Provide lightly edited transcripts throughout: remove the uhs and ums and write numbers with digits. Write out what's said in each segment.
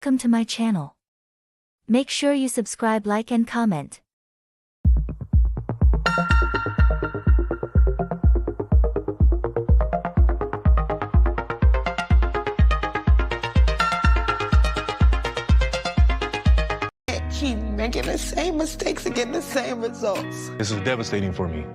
Welcome to my channel. Make sure you subscribe, like, and comment. Keep making the same mistakes and getting the same results. This is devastating for me.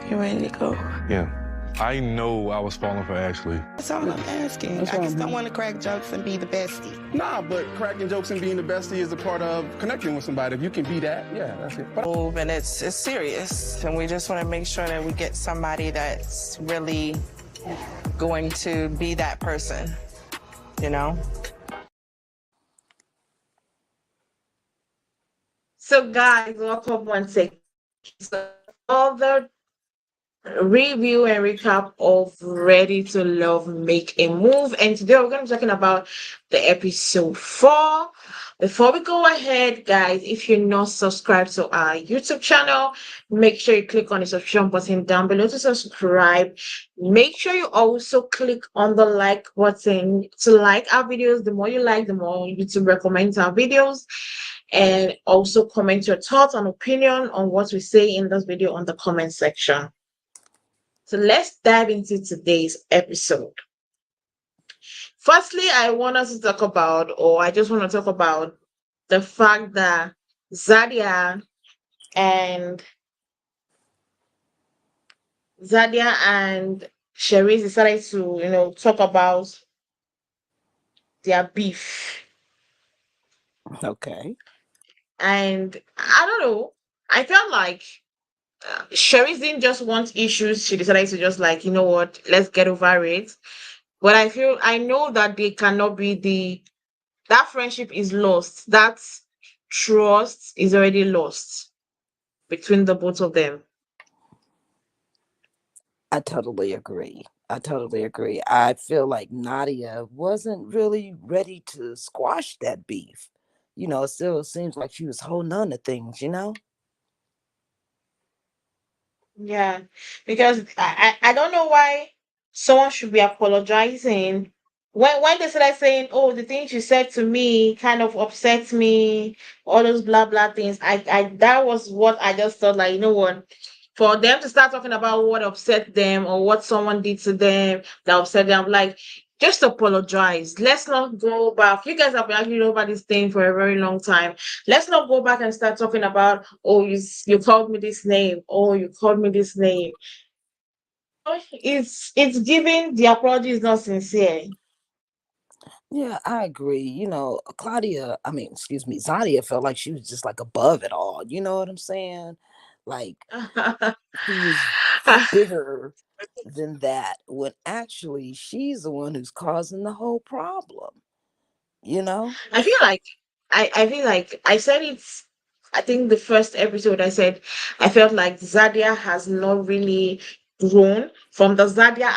You ready to go? Yeah. I know I was falling for Ashlee. That's all I'm asking. I just don't want to crack jokes and be the bestie. Nah, but cracking jokes and being the bestie is a part of connecting with somebody. If you can be that, yeah, that's it. But Move, and it's serious, and we just want to make sure that we get somebody that's really going to be that person, you know? So guys, welcome once again. So other review and recap of Ready to Love Make a Move, and today we're going to be talking about the episode 4. Before we go ahead, guys, if you're not subscribed to our YouTube channel, make sure you click on the subscription button down below to subscribe. Make sure you also click on the like button to like our videos. The more you like, the more YouTube recommends our videos. And also comment your thoughts and opinion on what we say in this video on the comment section. So let's dive into today's episode. Firstly, I want us to talk about, or I just want to talk about the fact that Zadia and Shareese decided to, talk about their beef. Okay. And I don't know, I felt like Shareese didn't just want issues. She decided to just like, you know what, let's get over it. But I know that they cannot be that friendship is lost. That trust is already lost between the both of them. I totally agree. I feel like Nadia wasn't really ready to squash that beef. It still seems like she was holding on to things. Yeah, because I don't know why someone should be apologizing when they started saying, "Oh, the things you said to me kind of upset me," all those blah blah things. I that was what I just thought. Like, you know what? For them to start talking about what upset them or what someone did to them that upset them, like, just apologize. Let's not go back. You guys have been arguing over this thing for a very long time. Let's not go back and start talking about, oh, you called me this name, oh, you called me this name. It's giving the apology is not sincere. Yeah, I agree. Zadia felt like she was just like above it all. You know what I'm saying? Like she was bigger than that, when actually she's the one who's causing the whole problem. I feel like I feel like I said it. I think the first episode I said I felt like Zadia has not really grown from the Zadia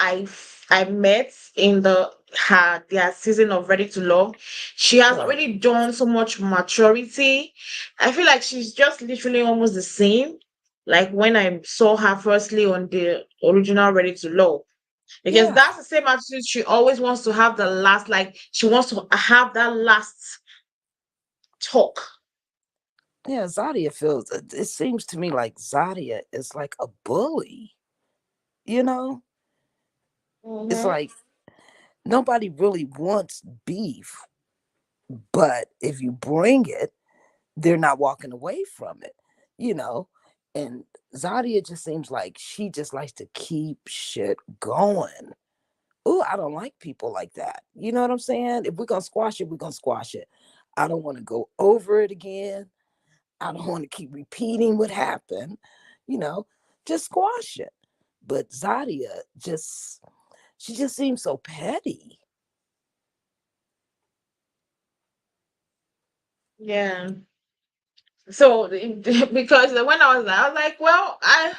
I met in their season of Ready to Love. She has Right. already done so much maturity. I feel like she's just literally almost the same. Like when I saw her firstly on the original Ready to Love. Because Yeah. that's the same attitude. She always wants to have the last, like she wants to have that last talk. Yeah, it seems to me like Zadia is like a bully. It's Mhm. like nobody really wants beef, but if you bring it, they're not walking away from it, you know? And Zadia just seems like she just likes to keep shit going. Oh, I don't like people like that. You know what I'm saying? If we're going to squash it, we're going to squash it. I don't want to go over it again. I don't want to keep repeating what happened. Just squash it. But Zadia she just seems so petty. Yeah. So because when I was there, I was like, well, I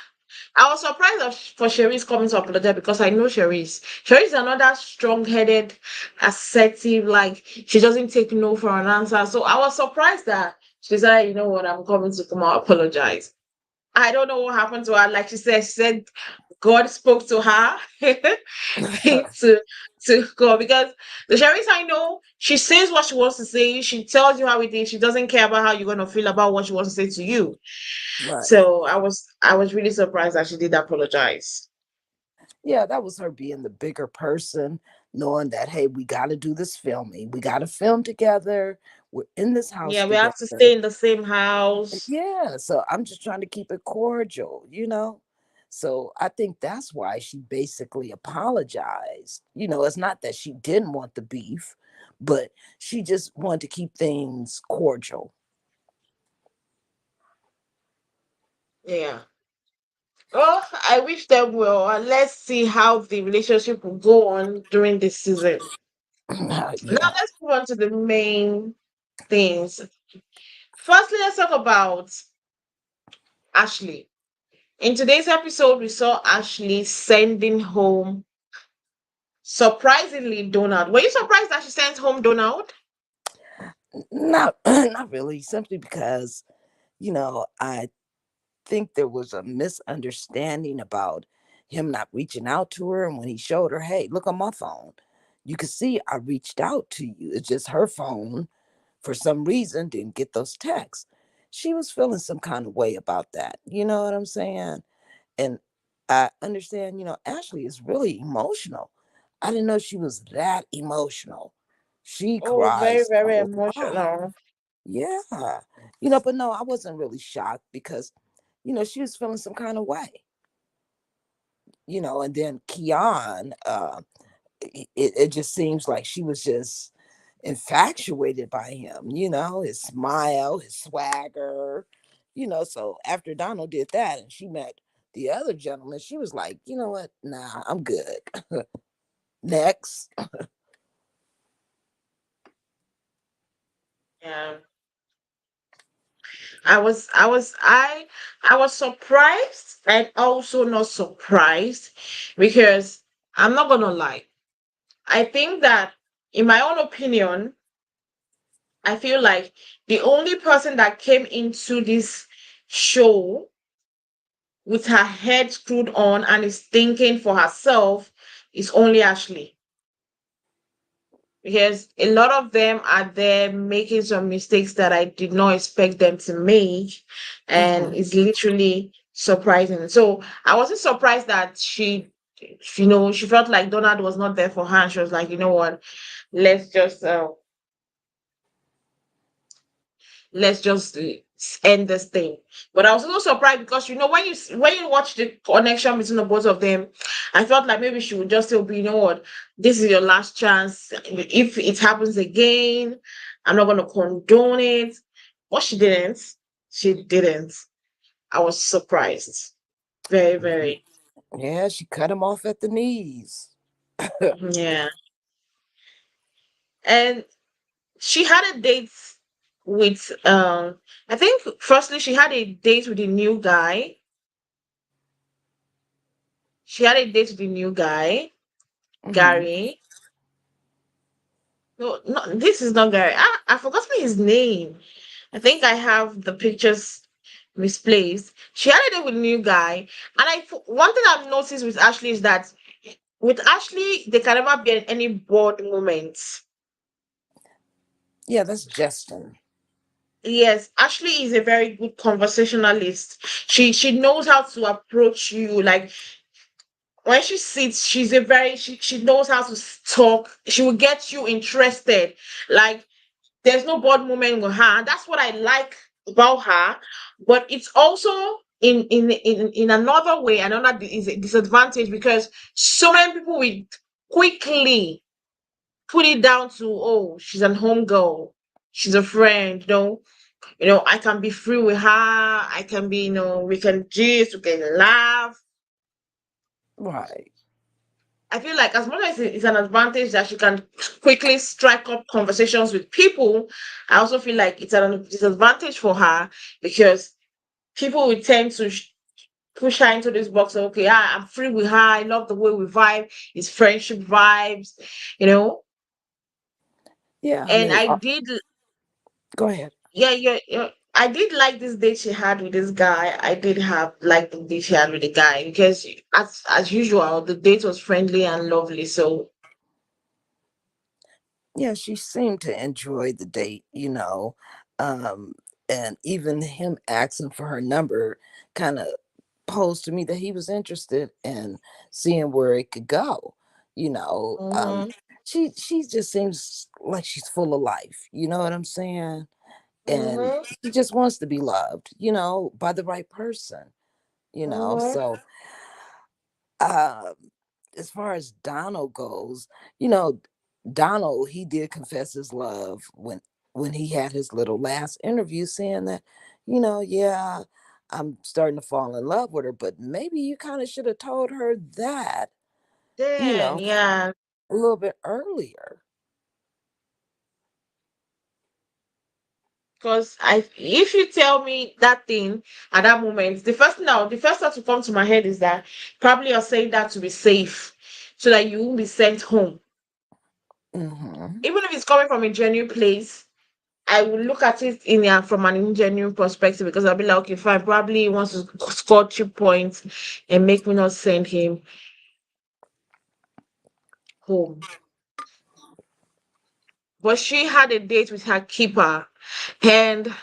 was surprised for Cherise coming to apologize because I know Cherise. Cherise is another strong-headed, assertive, like she doesn't take no for an answer. So I was surprised that she said, you know what, I'm coming to come out apologize. I don't know what happened to her. Like she said God spoke to her to go, because the Shareese I know, she says what she wants to say. She tells you how it is. She doesn't care about how you're gonna feel about what she wants to say to you. Right. So I was really surprised that she did apologize. Yeah, that was her being the bigger person, knowing that, hey, we got to do this filming. We got to film together. We're in this house Yeah, we have to stay together. in the same house. Yeah, so I'm just trying to keep it cordial, you know? So I think that's why she basically apologized. It's not that she didn't want the beef, but she just wanted to keep things cordial. Yeah. Oh, I wish them well. And let's see how the relationship will go on during this season. Now Yeah. let's move on to the main things. Firstly, let's talk about Ashlee. In today's episode, we saw Ashlee sending home, surprisingly, Donald. Were you surprised that she sent home Donald? Not not really, simply because, I think there was a misunderstanding about him not reaching out to her. And when he showed her, hey, look on my phone, you could see I reached out to you. It's just her phone, for some reason, didn't get those texts. She was feeling some kind of way about that. You know what I'm saying? And I understand, Ashlee is really emotional. I didn't know she was that emotional. She Oh, very, cries a very lot. emotional. Yeah. But no, I wasn't really shocked because, she was feeling some kind of way, and then Keon, it just seems like she was just infatuated by him, his smile, his swagger, so after Donald did that and she met the other gentleman, she was like, you know what? Nah, I'm good. Next. Yeah. I was surprised and also not surprised, because I'm not gonna lie. I think that, in my own opinion, I feel like the only person that came into this show with her head screwed on and is thinking for herself is only Ashlee. Because a lot of them are there making some mistakes that I did not expect them to make, and Hmm. it's literally surprising. So I wasn't surprised that she felt like Donald was not there for her, and she was like, you know what, let's just end this thing. But I was also surprised because, when you watch the connection between the both of them, I felt like maybe she would just still be, you know what, this is your last chance. If it happens again, I'm not going to condone it. But she didn't. She didn't. I was surprised. Very, very. Yeah, she cut him off at the knees. Yeah. And she had a date with I think firstly she had a date with a new guy. She had a date with the new guy, Hmm. Gary. No, no, this is not Gary. I forgot his name. I think I have the pictures misplaced. She had a date with a new guy, and one thing I've noticed with Ashlee is that with Ashlee there can never be any bored moments. Yeah, that's Justin. Yes, Ashlee is a very good conversationalist. She knows how to approach you. Like, when she sits, she knows how to talk. She will get you interested. Like, there's no bored moment with her. That's what I like about her. But it's also in another way, another is a disadvantage, because so many people will quickly put it down to, oh, she's an home girl, she's a friend, I can be free with her, I can be, we can gist, we can laugh. Right. I feel like, as much as it's an advantage that she can quickly strike up conversations with people, I also feel like it's a disadvantage for her, because people will tend to push her into this box of, okay, I'm free with her, I love the way we vibe, it's friendship vibes, you know. Yeah, I And mean, I did, go ahead. yeah, yeah, yeah. I did like this date she had with this guy. I did have like the date she had with the guy because as usual, the date was friendly and lovely. So Yeah, she seemed to enjoy the date, um, and even him asking for her number kind of posed to me that he was interested in seeing where it could go. You know, um, mm-hmm, she just seems like she's full of life. You know what I'm saying? And mm-hmm, she just wants to be loved, by the right person. mm-hmm. So um, as far as Donald goes, you know, Donald, he did confess his love when he had his little last interview, saying that, yeah, I'm starting to fall in love with her, but maybe you kind of should have told her that, you Then know, yeah, a little bit earlier. because if you tell me that thing at that moment, the first thought to come to my head is that probably you're saying that to be safe, so that you won't be sent home. Hmm. Even if it's coming from a genuine place, I will look at it from an ingenuine perspective because I'll be like, okay, fine, probably he wants to score 2 points and make me not send him home. But she had a date with her keeper, and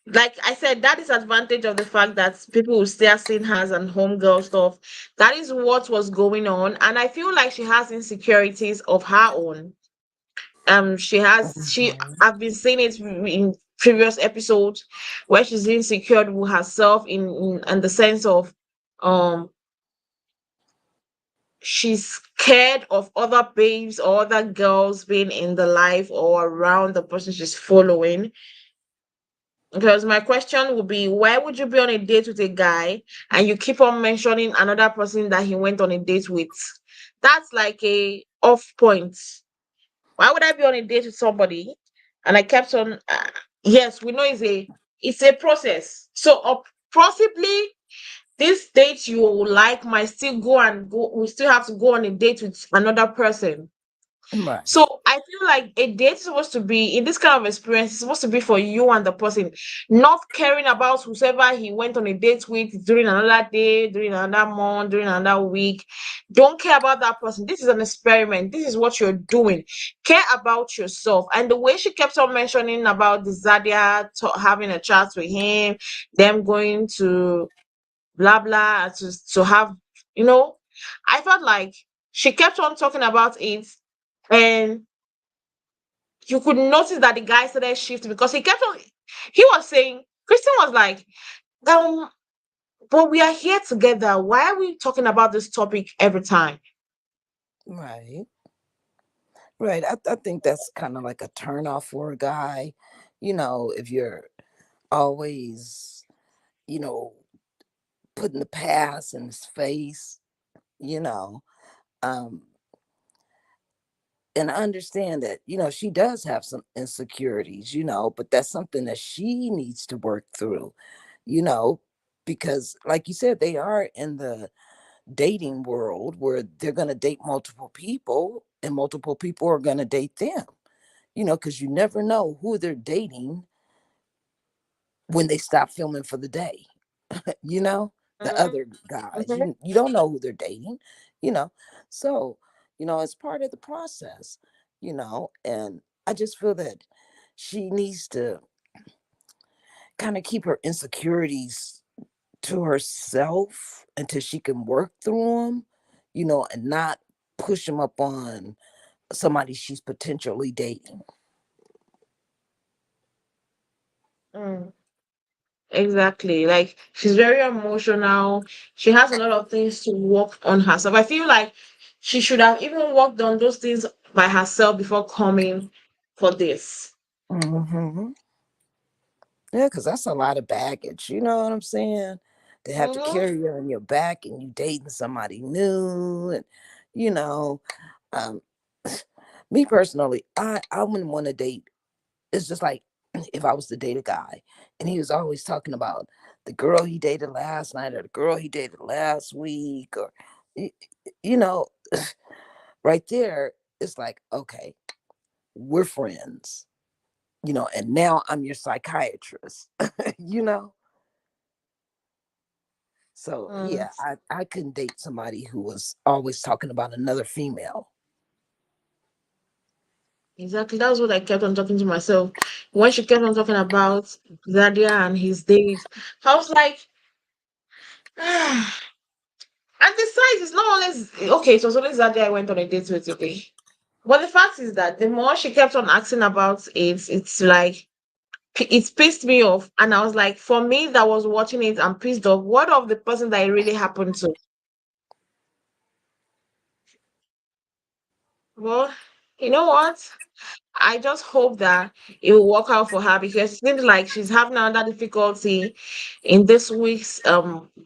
like I said, that is advantage of the fact that people will start seeing her as an homegirl stuff. That is what was going on, and I feel like she has insecurities of her own. She Hmm. I've been seeing it in previous episodes where she's insecure with herself in the sense of um she's scared of other babes or other girls being in the life or around the person she's following. Because my question would be, why would you be on a date with a guy and you keep on mentioning another person that he went on a date with? That's like a off point. Why would I be on a date with somebody and I kept on? Yes, we know it's a process. So possibly this date you like might still go and go. We still have to go on a date with another person. Right. So I feel like a date is supposed to be in this kind of experience. It's supposed to be for you and the person, not caring about whoever he went on a date with during another day, during another month, during another week. Don't care about that person. This is an experiment. This is what you're doing. Care about yourself. And the way she kept on mentioning about the Zadia having a chat with him, them going to blah blah to have, you know, I felt like she kept on talking about it, and you could notice that the guy started shifting because he was saying, Christian was like, um, but we are here together. Why are we talking about this topic every time? Right. Right. I think that's kind of like a turn off for a guy, if you're always, you know, putting the past in his face, you know. Um, and I understand that, she does have some insecurities, but that's something that she needs to work through, you know, because like you said, they are in the dating world where they're going to date multiple people and multiple people are going to date them, because you never know who they're dating when they stop filming for the day. you know, the Mhm, other guys. mhm. You don't know who they're dating, you know. So, it's part of the process, and I just feel that she needs to kind of keep her insecurities to herself until she can work through them, and not push them up on somebody she's potentially dating. Mm, exactly. Like she's very emotional. She has a lot of things to work on herself. I feel like she should have even worked on those things by herself before coming for this. Hmm. Yeah, because that's a lot of baggage. You know what I'm saying? To have to Mm-hmm. carry on your back and you dating somebody new, and you know, um, me personally, I wouldn't want to date. It's just like if I was to date a guy and he was always talking about the girl he dated last night or the girl he dated last week, or y- you know, right there, it's like, okay, we're friends. and now I'm your psychiatrist, you know? So Mm, yeah, I couldn't date somebody who was always talking about another female. exactly. That was what I kept on talking to myself. When she kept on talking about Zadia and his date, I was like, and the size is not always okay. It was always Zadia I went on a date with today. But the fact is that the more she kept on asking about it, it's like it pissed me off. And I was like, for me that was watching it, I'm pissed off. What of the person that it really happened to? Well, you know what? I just hope that it will work out for her because it seems like she's having another difficulty in this week's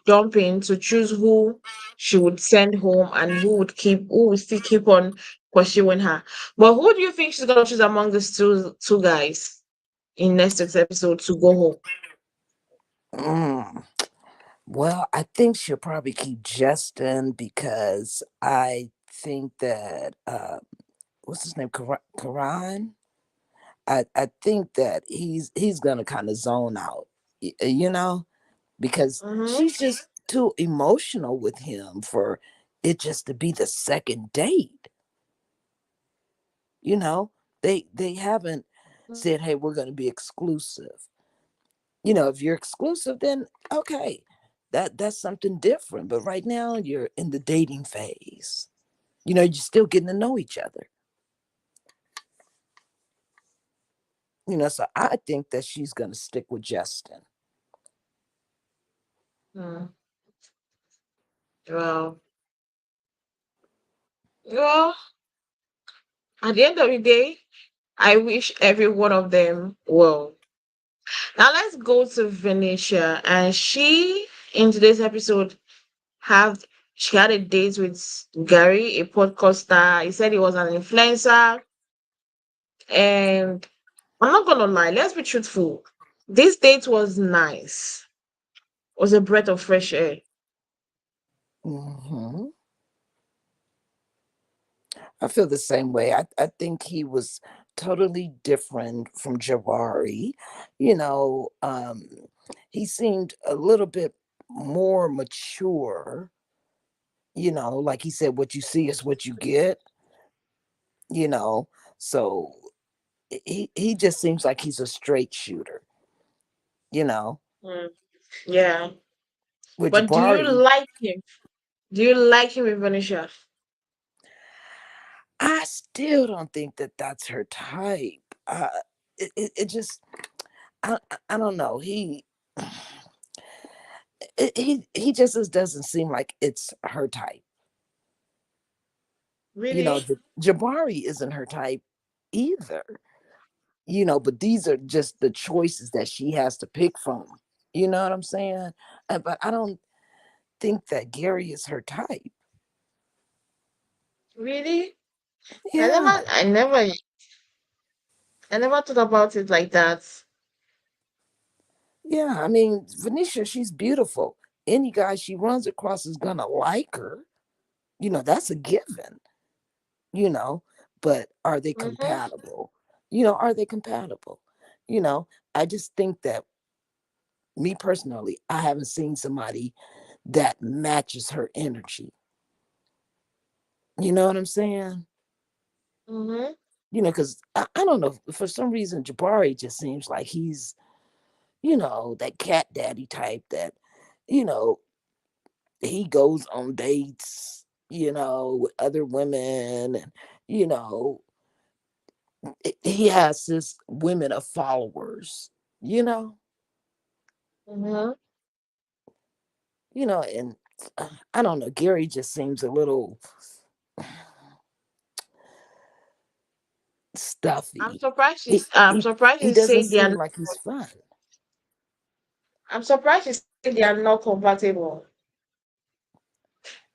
dumping to choose who she would send home and who would still keep on pursuing her. But who do you think she's gonna choose among these two guys in next week's episode to go home? Mm. Well, I think she'll probably keep Justin because I think that what's his name, Karan. I think that he's gonna kind of zone out, you know, because Mm-hmm. she's just too emotional with him for it just to be the second date. You know, they haven't said, "Hey, we're going to be exclusive." If you're exclusive, then okay, that's something different. But right now, you're in the dating phase. You're still getting to know each other. So I think that she's going to stick with Justin. Mm. Well, well, at the end of the day, I wish every one of them well. Now let's go to Venetia. And she, in today's episode, have she had a date with Gary, a podcaster. He said he was an influencer. And I'm not gonna lie, let's be truthful. This date was nice. Was a breath of fresh air. Hmm. I feel the same way. I think he was totally different from Jabari. You know, he seemed a little bit more mature. Like he said, what you see is what you get. You know, so he just seems like he's a straight shooter. You know, Mm, yeah. with But do you Jabari, like him? Do you like him with Venetia? I still don't think that that's her type. It just I don't know. He just doesn't seem like it's her type. Really? Jabari isn't her type either. But these are just the choices that she has to pick from. You know what I'm saying? But I don't think that Gary is her type. Really? I Yeah, never I never I never thought about it like that. yeah. I mean, Venetia, she's beautiful. Any guy she runs across is gonna like her. That's a given. you know, but are they Mm-hmm. compatible? Are they compatible? You know, I just think that me personally, I haven't seen somebody that matches her energy. You know what I'm saying? Mm-hmm. Because I don't know, for some reason, Jabari just seems like he's, that cat daddy type that, you know, he goes on dates, with other women and, you know, he has his women of followers, you know, Mm-hmm. and I don't know. Gary just seems a little stuffy. I'm He surprised he you doesn't say they are seem like he's fun. I'm surprised you say they are not compatible.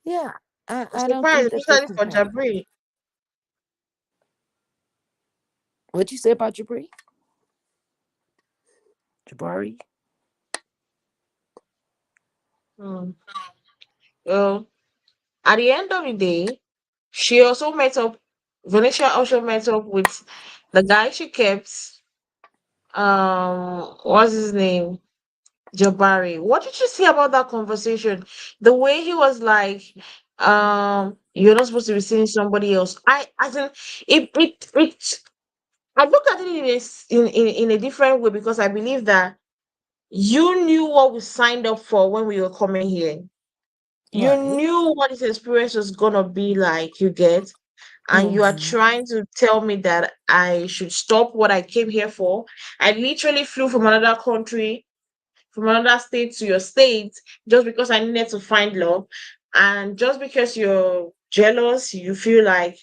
Yeah, I'm I don't think surprised, that they're especially for compatible. Jabri. What'd you say about Jabari? Mm. Well, at the end of the day, she also met up Venetia also met up with the guy she kept. what's his name? Jabari. What did you say about that conversation? The way he was like, you're not supposed to be seeing somebody else. I think it I look at it in in a different way because I believe that you knew what we signed up for when we were coming here. You Right. knew what this experience was gonna be like, you get, and you are Hmm. trying to tell me that I should stop what I came here for. I literally flew from another country, from another state to your state, just because I needed to find love. And just because you're jealous, you feel like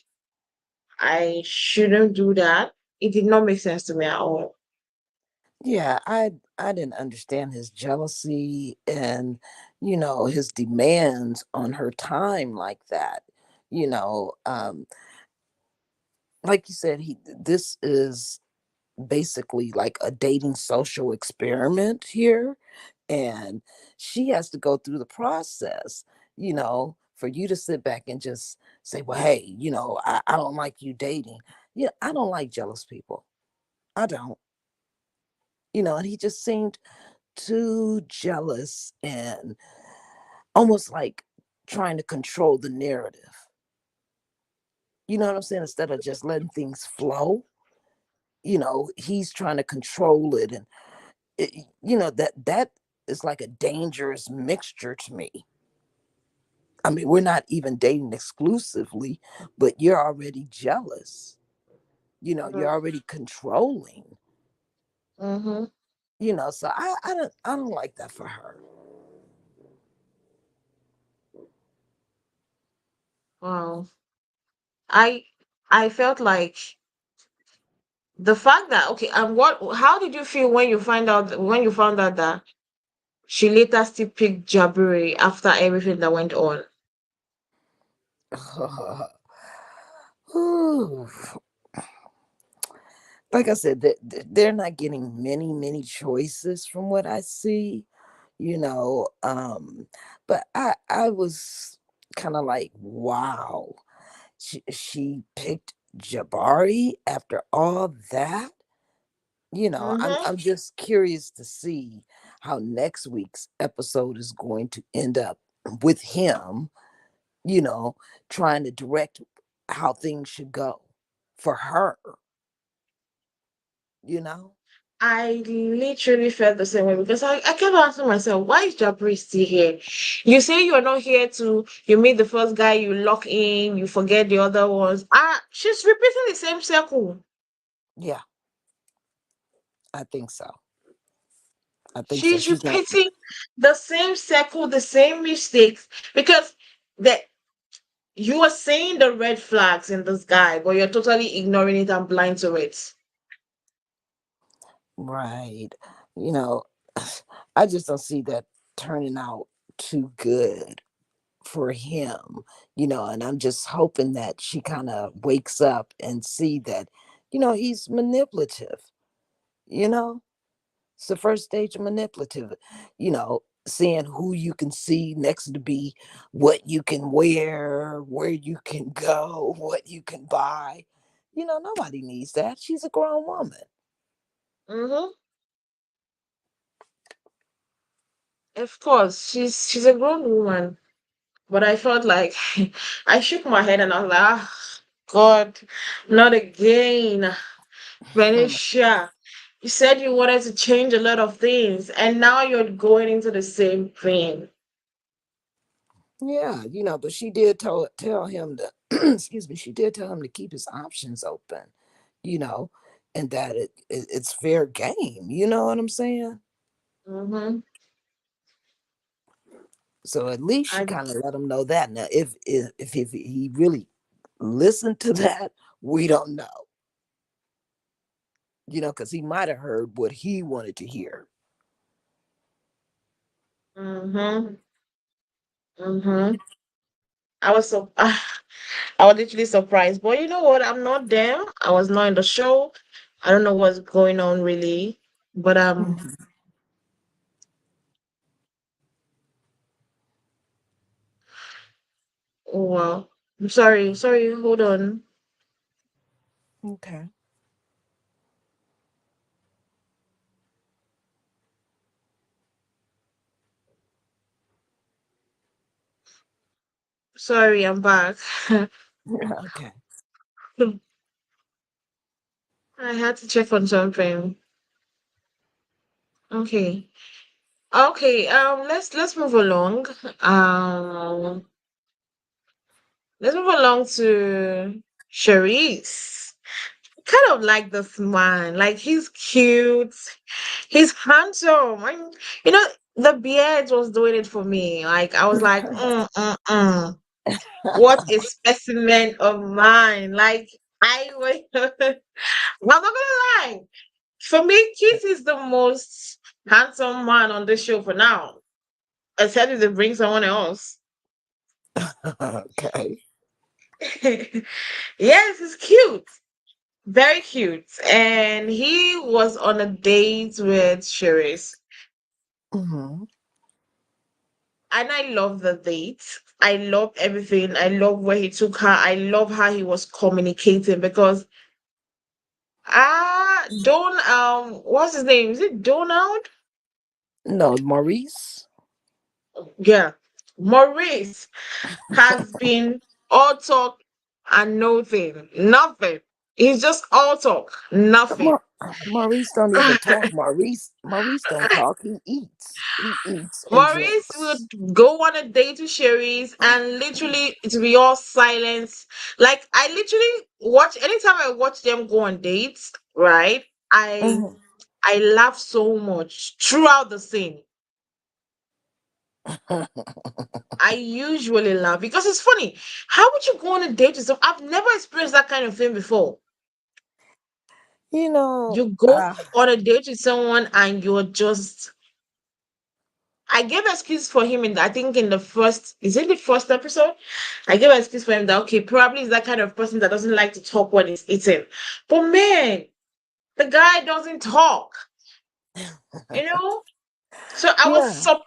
I shouldn't do that. It did not make sense to me at all. Yeah, I didn't understand his jealousy and his demands on her time like that. You know, like you said, he this is basically like a dating social experiment here, and she has to go through the process. For you to sit back and just say, "Well, hey, I don't like you dating." Yeah, I don't like jealous people. I don't. And he just seemed too jealous and almost like trying to control the narrative. You know what I'm saying? Instead of just letting things flow, he's trying to control it. And, that is like a dangerous mixture to me. I mean, we're not even dating exclusively, but you're already jealous. You're already controlling. Mm-hmm. So I don't like that for her. Wow. I I felt like the fact that, okay, and what how did you feel when you found out that she later still picked Jabari after everything that went on? Ooh. Like I said, they're not getting many choices from what I see, you know. But I was kind of like, wow, she picked Jabari after all that. I'm Mm-hmm. I'm just curious to see how next week's episode is going to end up with him, you know, trying to direct how things should go for her, you know. I literally felt the same way because I kept asking myself, why is Jabri still here? You say you're not here to, you meet the first guy, you lock in, you forget the other ones. She's repeating the same circle. Yeah, I think so. I think so. She's She's not. repeating the same circle, the same mistakes. Because the you are saying the red flags in this guy, but you're totally ignoring it and blind to it. Right. You know, I just don't see that turning out too good for him, and I'm just hoping that she kind of wakes up and see that, he's manipulative, you know? It's the first stage of manipulative, seeing who you can see next to be what you can wear, where you can go, what you can buy. Nobody needs that. She's a grown woman. Mm-hmm. Of course, she's a grown woman. But I felt like I shook my head and I was like, God, not again. Verneashia, you said you wanted to change a lot of things, and now you're going into the same thing. Yeah, but she did tell him to excuse me, she did tell him to keep his options open, you know, and that it's fair game, you know what I'm saying? Mm-hmm. So at least she I kind of let him know that. Now if he really listened to that, we don't know. Because he might have heard what he wanted to hear. mm-hmm. Mm-hmm. I was so I was literally surprised. But you know what? I'm not them. I was not in the show. I don't know what's going on really. But Mhm. oh wow. I'm sorry, hold on. Okay. Sorry, I'm back. Okay. I had to check on something. Okay. Okay, let's move along. Um let's move along to Shareese. Kind of like this man. Like he's cute. He's handsome. You know, the beard was doing it for me. Like I was like, what a specimen of mine. Like I was I'm not gonna lie. For me, Keith is the most handsome man on this show for now. Except if they bring someone else. Okay. Yes, he's cute. Very cute. And he was on a date with Shareese. Hmm. And I love the date. I love everything. I love where he took her. I love how he was communicating because Don what's his name? Is it Donald? No, Maurice. Yeah. Maurice has been all talk and nothing. Nothing. He's just all talk, nothing. Ma- Maurice don't even talk. Maurice don't talk. He eats. He eats and Maurice drinks. would go on a date with Cherise and literally it would be all silence. Like I literally watch anytime I watch them go on dates, right? Mhm. I laugh so much throughout the scene. I usually laugh because it's funny. How would you go on a date with someone? I've never experienced that kind of thing before. You know, You go on a date with someone and you're just I gave excuse for him in I think in the first is it the first episode? I gave excuse for him that okay, probably is that kind of person that doesn't like to talk when he's eating. But man, the guy doesn't talk, you know? So yeah.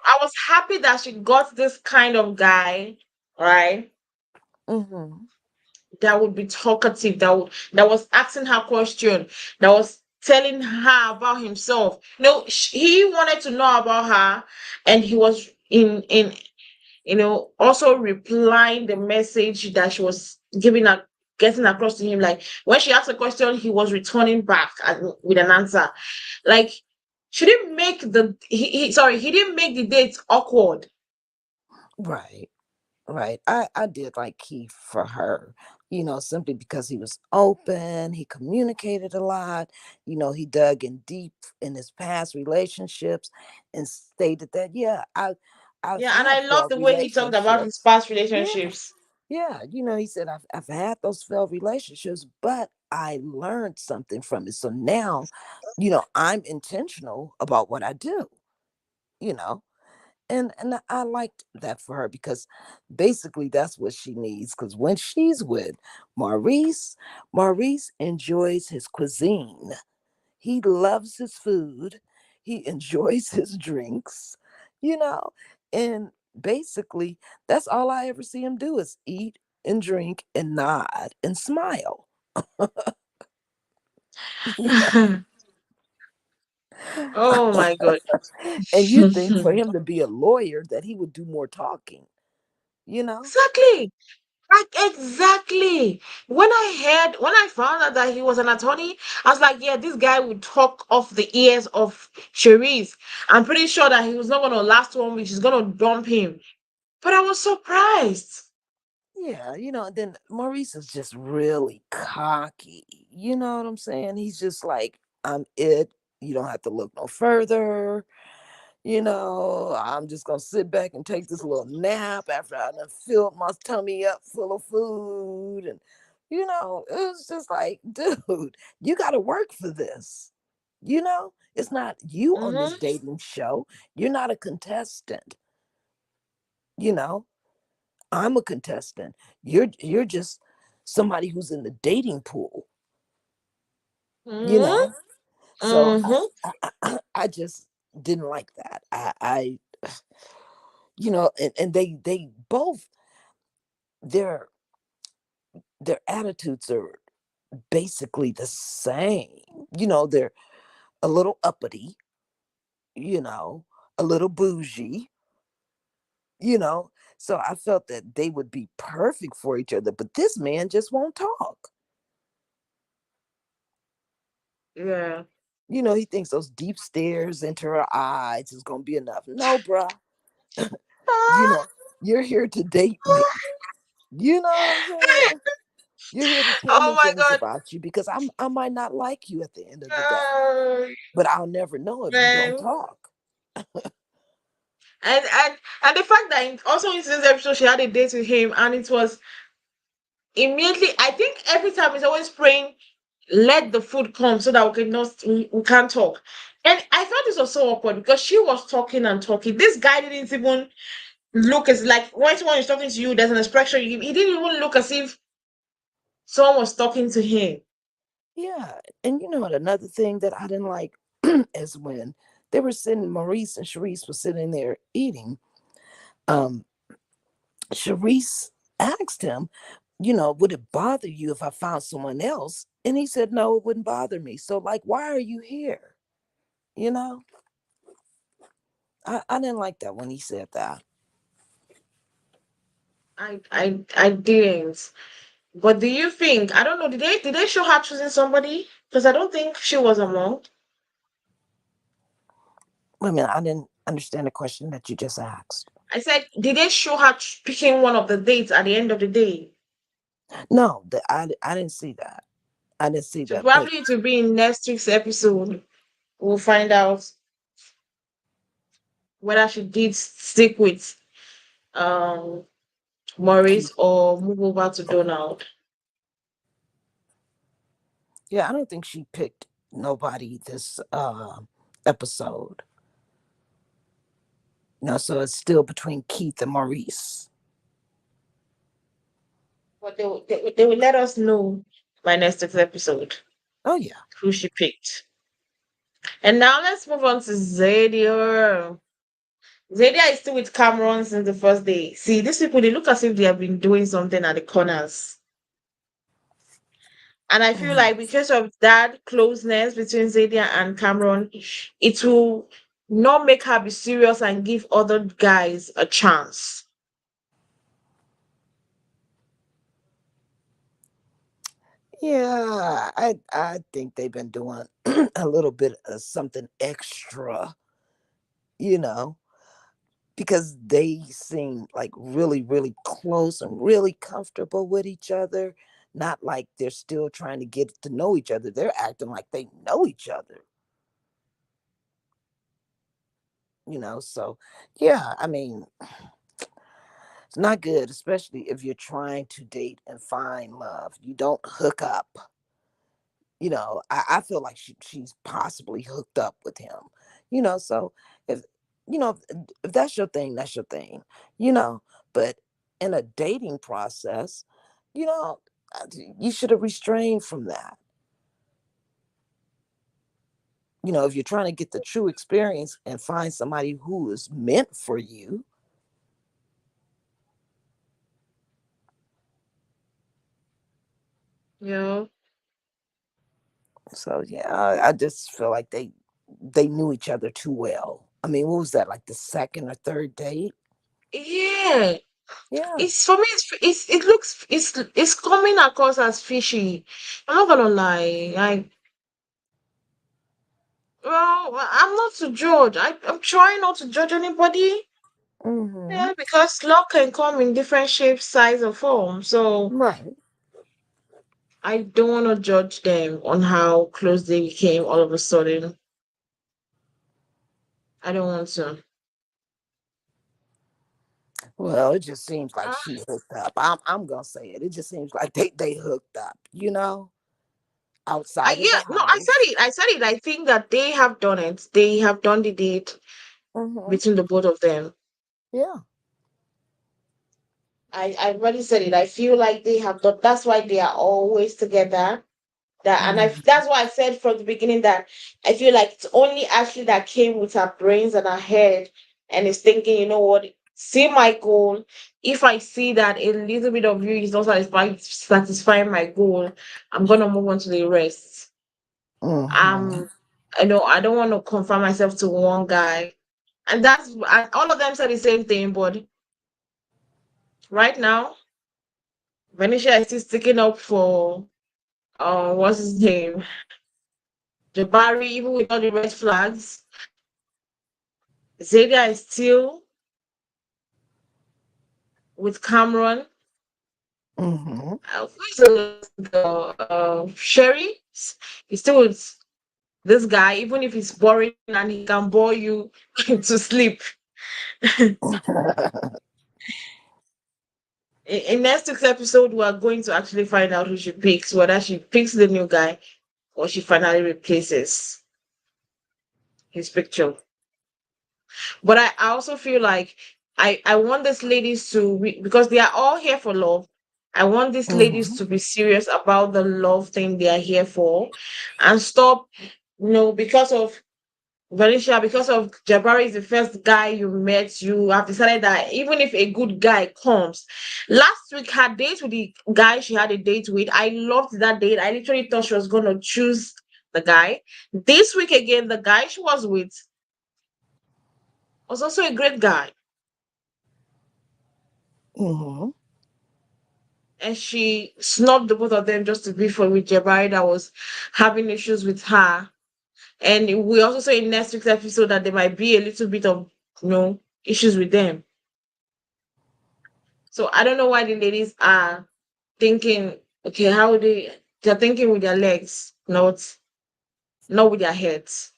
I was happy that she got this kind of guy, right? Hmm. That would be talkative, that was asking her question, that was telling her about himself. No, he wanted to know about her, and he was in also replying the message that she was getting across to him. Like when she asked a question, he was returning back with an answer. Like she didn't make he didn't make the date awkward. Right. Right. I did like Keith for her, simply because he was open, he communicated a lot, he dug in deep in his past relationships and stated that, yeah, I've Yeah, and had I love failed the way he talked about his relationships. past Yeah. relationships. Yeah. He said, I've had those failed relationships, but I learned something from it. So now, I'm intentional about what I do, you know and I liked that for her because basically that's what she needs. Because when she's with Maurice, Maurice enjoys his cuisine. He loves his food. He enjoys his drinks, you know, and basically that's all I ever see him do is eat and drink and nod and smile. You know, Oh my god. and you think for him to be a lawyer that he would do more talking, you know? Exactly. Like exactly. When I found out that he was an attorney, I was like, yeah, this guy would talk off the ears of Cherise. I'm pretty sure that he was not gonna last 1 week. She's gonna dump him. But I was surprised. Yeah, then Maurice is just really cocky. You know what I'm saying? He's just like, I'm it. You don't have to look no further. I'm just gonna sit back and take this little nap after I done filled my tummy up full of food. And it was just like, dude, you gotta work for this. It's not you on this Mm-hmm. dating show. You're not a contestant, you know. I'm a contestant. You're just somebody who's in the dating pool, you Mm-hmm. know. So Mm-hmm. I just didn't like that. I and they both their their attitudes are basically the same. They're a little uppity, a little bougie, you know. So I felt that they would be perfect for each other, but this man just won't talk. Yeah. He thinks those deep stares into her eyes is gonna be enough. No, bruh. you know, you're here to date me. You know what I'm saying? You're here to tell Oh me my things God. about you because I might not like you at the end of the day, but I'll never know if you don't Man. talk. And the fact that also in this episode she had a date with him, and it was immediately. I think every time he's always praying, let the food come so that we can't talk. And I thought this was so awkward because she was talking and talking. This guy didn't even look as like when someone is talking to you, there's an expression you give. He didn't even look as if someone was talking to him. Yeah, and you know what? Another thing that I didn't like is when they were sitting, Maurice and Shareese were sitting there eating. Um, Shareese asked him, would it bother you if I found someone else? And he said, no, it wouldn't bother me. So, like, why are you here? You know, I didn't like that when he said that. I didn't. But do you think, I don't know, did they show her choosing somebody? Because I don't think she was among. Wait a minute, I didn't understand the question that you just asked. I said, did they show her picking one of the dates at the end of the day? No, I didn't see that. I didn't see So that. But probably to be in next week's episode, we'll find out whether she did stick with um Maurice or move over to Donald. yeah, I don't think she picked nobody this episode. No, so it's still between Keith and Maurice. But they will let us know by next week's episode Oh yeah. who she picked. And now let's move on to Zadia. Zadia is still with Cameron since the first day. See, these people, they look as if they have been doing something at the corners. And I feel Mhm. like because of that closeness between Zadia and Cameron, it will not make her be serious and give other guys a chance. Yeah, I think they've been doing a little bit of something extra, you know, because they seem like really, really close and really comfortable with each other. Not like they're still trying to get to know each other. They're acting like they know each other, So, yeah, I mean, it's not good, especially if you're trying to date and find love. You don't hook up. I feel like she's possibly hooked up with him. So if if that's your thing, that's your thing. You know, but in a dating process, you know, you should have restrained from that. If you're trying to get the true experience and find somebody who is meant for you. You know? So yeah, I just feel like they knew each other too well. I mean, what was that, like the second or third date? Yeah. Yeah. It's for me. It looks it's coming across as fishy. I'm not gonna lie. I'm not to judge. I'm trying not to judge anybody. Mm-hmm. Yeah, because love can come in different shapes, size, or form. So Right. I don't want to judge them on how close they became all of a sudden. I don't want to. Well, it just seems like Uh, she hooked up. I'm gonna say it. It just seems like they hooked up, outside of the no, I said house. it. I said it. I think that they have done it. They have done the date Mm-hmm. between the both of them. Yeah. I already said it. I feel like they have done. That's why they are always together. Mm-hmm. That's why I said from the beginning that I feel like it's only Ashley that came with her brains and her head and is thinking, you know what, see my goal. If I see that a little bit of you is not satisfying my goal, I'm gonna move on to the rest. Mm-hmm. Um, I know I don't want to confine myself to one guy, and all of them said the same thing, but Right now, Verneashia is still sticking up for what's his name? Jabari, even with all the red flags. Zadia is still with Cameron. Mm-hmm. Who's the Sherry? He's still with this guy, even if he's boring and he can bore you to sleep. In next week's episode, we are going to actually find out who she picks, whether she picks the new guy or she finally replaces his picture. But I also feel like I want these ladies to because they are all here for love. I want these ladies Mm-hmm. to be serious about the love thing they are here for, and stop, because of Valencia, because of Jabari is the first guy you met, you have decided that even if a good guy comes. Last week, her date with the guy she had a date with, I loved that date. I literally thought she was going to choose the guy. This week again, the guy she was with was also a great guy. Mm-hmm. And she snubbed the both of them just to be for with Jabari that was having issues with her. And we also saw in next week's episode that there might be a little bit of issues with them. So I don't know why the ladies are thinking, okay, how they're thinking with their legs, not with their heads.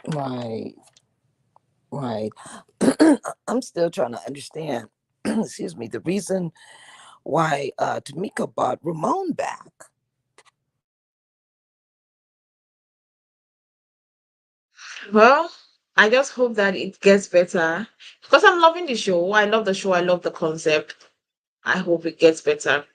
Right. Right. I'm still trying to understand, excuse me, the reason why Tamica brought Ramon back. Well, I just hope that it gets better because I'm loving the show. I love the show. I love the concept. I hope it gets better.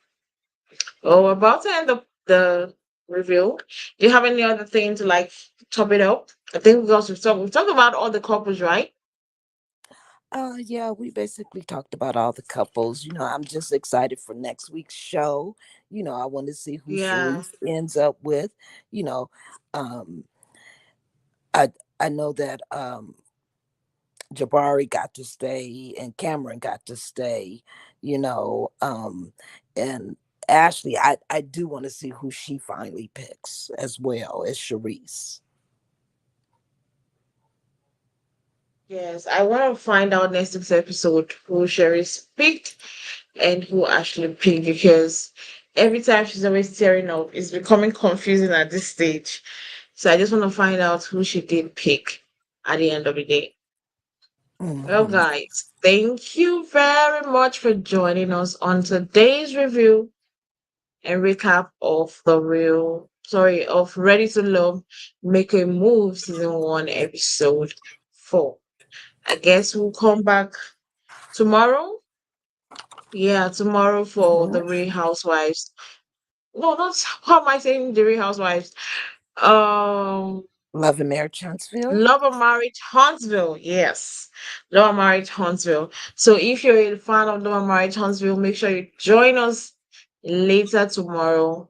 Oh, we're about to end the review. Do you have any other thing to like top it up? I think we've talked about all the couples, right? Yeah, we basically talked about all the couples. I'm just excited for next week's show. I want to see who Yeah. Shareese ends up with. You know, um, I I know that Jabari got to stay and Cameron got to stay. You know, and Ashlee, I do want to see who she finally picks as well as Shareese. Yes, I want to find out next week's episode who Sherry's picked and who actually picked because every time she's always tearing up, it's becoming confusing at this stage. So I just want to find out who she did pick at the end of the day. Well, Hmm. guys, thank you very much for joining us on today's review and recap of of Ready to Love, Make a Move season 1, episode 4. I guess we'll come back tomorrow. Yeah, tomorrow for the Real Housewives. No, not how am I saying the Real Housewives? Um, Love and Marriage Huntsville. Love and Marriage Huntsville. Yes, Love and Marriage Huntsville. So if you're a fan of Love and Marriage Huntsville, make sure you join us later tomorrow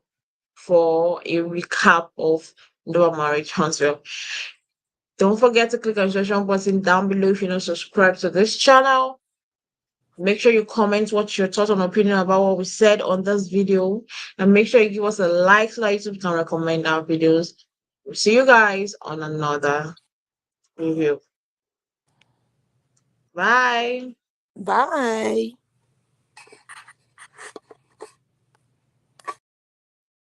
for a recap of Love and Marriage Huntsville. Don't forget to click on the subscription button down below if you're not subscribed to this channel. Make sure you comment what your thoughts and opinion about what we said on this video. And make sure you give us a like so that YouTube can recommend our videos. We'll see you guys on another review. Bye. Bye.